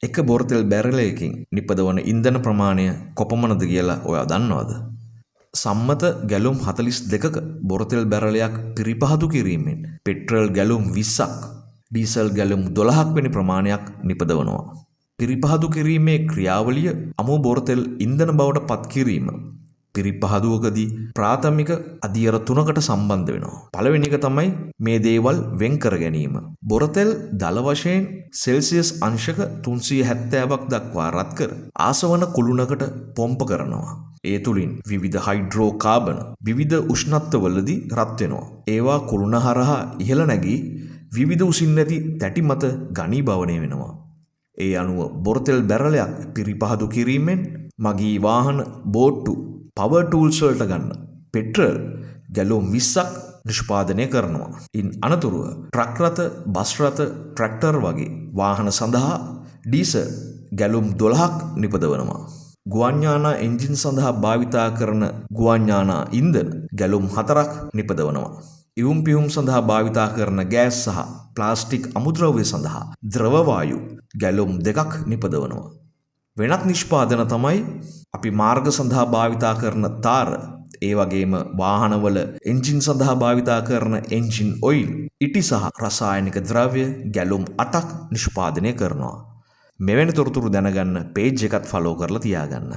එක බොරතෙල් බැරලයකින් නිපදවන ඉන්ධන ප්‍රමාණය කොපමණද කියලා ඔයා දන්නවද? සම්මත ගැලුම් 42ක බොරතෙල් බැරලයක් පිරිපහදු කිරීමෙන් පෙට්‍රල් ගැලුම් 20ක්, ඩීසල් ගැලුම් 12ක් වැනි ප්‍රමාණයක් නිපදවනවා. පිරිපහදු කිරීමේ ක්‍රියාවලිය අමු බොරතෙල් ඉන්ධන බවට පත් කිරීම පිරිපහදුවකදී ප්‍රාථමික අදියර 3කට සම්බන්ධ වෙනවා. පළවෙනි එක තමයි මේ දේවල් වෙන් කර ගැනීම. බොරතෙල් දල වශයෙන් සෙල්සියස් අංශක 370ක් දක්වා රත් කර ආසවන කුළුණකට පොම්ප කරනවා. ඒ තුලින් විවිධ හයිඩ්‍රෝ කාබන විවිධ උෂ්ණත්වවලදී රත් වෙනවා. ඒවා කුළුණ හරහා ඉහළ නැගී විවිධ උසින් නැති තැටි මත ඝනීභවනය වෙනවා. ඒ අනුව බොරතෙල් බැරලයක් පිරිපහදු කිරීමෙන් මගී වාහන බෝට්ටු පවර් ටූල්ස් වලට ගන්න පෙට්‍රල් ගැලුම් 20ක් නිෂ්පාදනය කරනවා. ඉන් අනතුරුව ට්‍රක් රථ, බස් රථ, ට්‍රැක්ටර් වගේ වාහන සඳහා ඩීසල් ගැලුම් 12ක් නිපදවනවා. ගුවන්යානා එන්ජින් සඳහා භාවිතා කරන ගුවන්යානා ඉන්ධන ගැලුම් 4ක් නිපදවනවා. ඉවුම් පිහුම් සඳහා භාවිතා කරන ගෑස් සහ ප්ලාස්ටික් අමුද්‍රව්‍ය සඳහා ද්‍රව වායු ගැලුම් 2ක් නිපදවනවා. වෙනත් නිෂ්පාදන තමයි අපි මාර්ග සඳහා භාවිතා කරන තාර, ඒ වගේම වාහනවල එන්ජින් සඳහා භාවිතා කරන එන්ජින් ඔයිල්, ඉටි සහ රසායනික ද්‍රව්‍ය ගැලුම් 8ක් නිෂ්පාදනය කරනවා. මෙවැනි තොරතුරු දැනගන්න පේජ් එකත් ෆලෝ කරලා තියාගන්න.